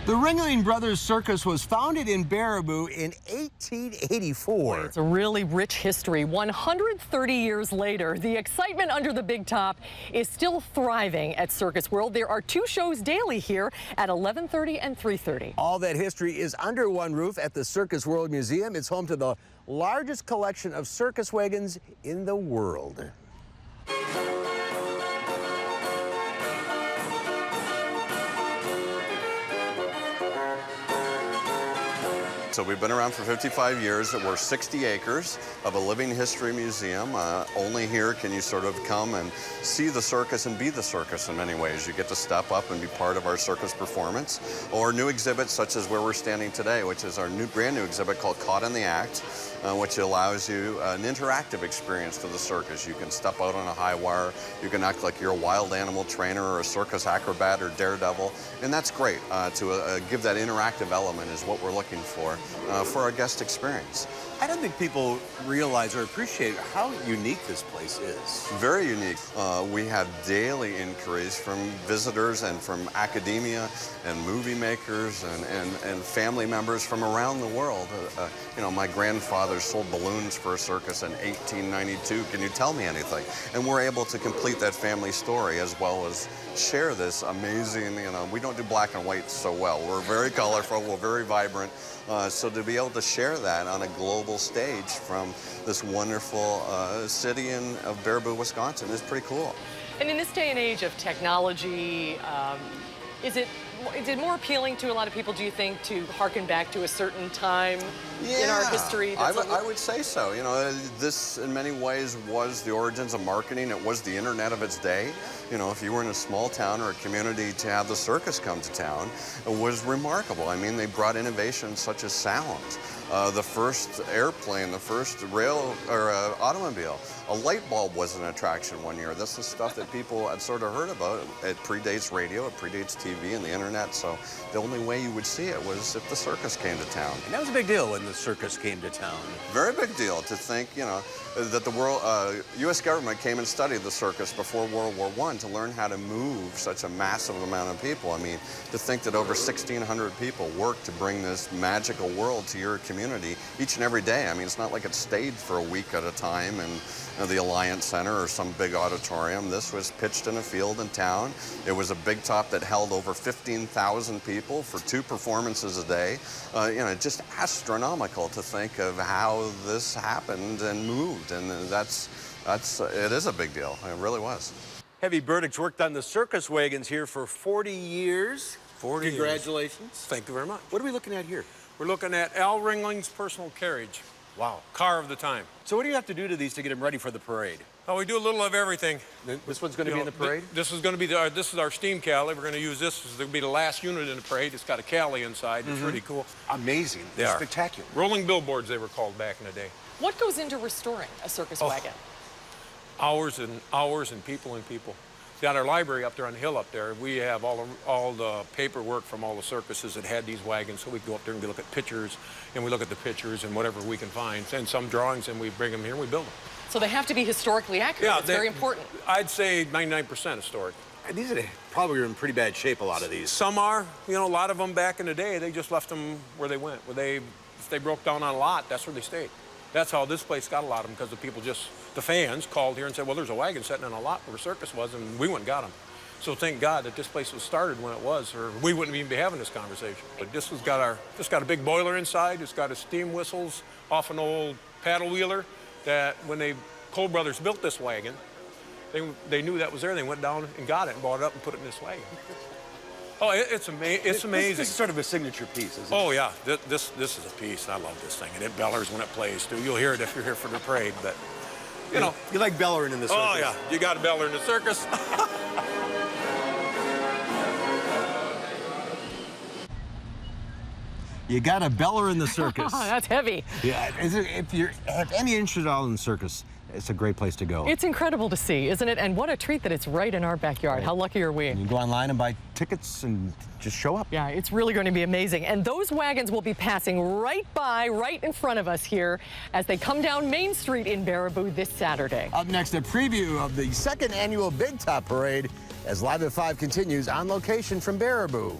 The Ringling Brothers Circus was founded in Baraboo in 1884. It's a really rich history. 130 years later, the excitement under the big top is still thriving at Circus World. There are 2 shows daily here at 11:30 and 3:30. All that history is under one roof at the Circus World Museum. It's home to the largest collection of circus wagons in the world. So we've been around for 55 years. We're 60 acres of a living history museum. Only here can you sort of come and see the circus and be the circus in many ways. You get to step up and be part of our circus performance, or new exhibits such as where we're standing today, which is our brand new exhibit called Caught in the Act, which allows you an interactive experience to the circus. You can step out on a high wire. You can act like you're a wild animal trainer or a circus acrobat or daredevil, and that's great. To give that interactive element is what we're looking for our guest experience. I don't think people realize or appreciate how unique this place is. Very unique. We have daily inquiries from visitors and from academia and movie makers and family members from around the world. You know, my grandfather sold balloons for a circus in 1892. Can you tell me anything? And we're able to complete that family story as well as share this amazing, you know, we don't do black and white so well. We're very colorful, we're very vibrant. So to be able to share that on a global stage from this wonderful city of Baraboo, Wisconsin is pretty cool. And in this day and age of technology, is it more appealing to a lot of people, do you think, to harken back to a certain time in our history? I would say so. You know, this in many ways was the origins of marketing. It was the internet of its day. You know, if you were in a small town or a community, to have the circus come to town, it was remarkable. I mean, they brought innovations such as sound. The first airplane, the first rail or automobile. A light bulb was an attraction one year. This is stuff that people had sort of heard about. It predates radio, it predates TV and the internet, so the only way you would see it was if the circus came to town. And that was a big deal when the circus came to town. Very big deal to think, you know, that the U.S. government came and studied the circus before World War I to learn how to move such a massive amount of people. I mean, to think that over 1,600 people worked to bring this magical world to your community each and every day. I mean, it's not like it stayed for a week at a time in the Alliance Center or some big auditorium. This was pitched in a field in town. It was a big top that held over 15,000 people for 2 performances a day. You know, just astronomical to think of how this happened and moved, and it is a big deal. It really was. Heavy Burdick's worked on the circus wagons here for 40 years. 40 Congratulations. years. Thank you very much. What are we looking at here? We're looking at Al Ringling's personal carriage. Wow. Car of the time. So what do you have to do to these to get them ready for the parade? Oh, we do a little of everything. This one's going to be in the parade? This is going to be this is our steam Cali. We're going to use this. This is going to be the last unit in the parade. It's got a Cali inside. It's really cool. Amazing. They are. Spectacular. Rolling billboards, they were called back in the day. What goes into restoring a circus wagon? Hours and hours and people and people. Got our library up there on the hill up there. We have all the paperwork from all the circuses that had these wagons, so we go up there and we look at pictures, and we look at the pictures and whatever we can find, and some drawings, and we bring them here and we build them. So they have to be historically accurate. Yeah, it's very important. I'd say 99% historic. And these are probably in pretty bad shape, a lot of these. Some are. You know, a lot of them back in the day, they just left them where they went. If they broke down on a lot, that's where they stayed. That's how this place got a lot of them, because the fans called here and said, well, there's a wagon sitting on a lot where the circus was, and we went and got them. So thank God that this place was started when it was, or we wouldn't even be having this conversation. But this got a big boiler inside. It's got a steam whistles off an old paddle wheeler that when Koehn brothers built this wagon, they knew that was there. They went down and got it and bought it up and put it in this wagon. Oh, it's amazing. This is sort of a signature piece, isn't it? Oh, yeah. This is a piece. I love this thing. And it bellers when it plays, too. You'll hear it if you're here for the parade, but, you know. You like bellering in the circus. Oh, yeah. You got a beller in the circus. You got a beller in the circus. That's heavy. Yeah, if you have any interest at all in the circus, it's a great place to go. It's incredible to see, isn't it? And what a treat that it's right in our backyard. Right. How lucky are we? And you go online and buy tickets and just show up. Yeah, it's really going to be amazing. And those wagons will be passing right in front of us here as they come down Main Street in Baraboo this Saturday. Up next, a preview of the 2nd annual Big Top Parade as Live at 5 continues on location from Baraboo.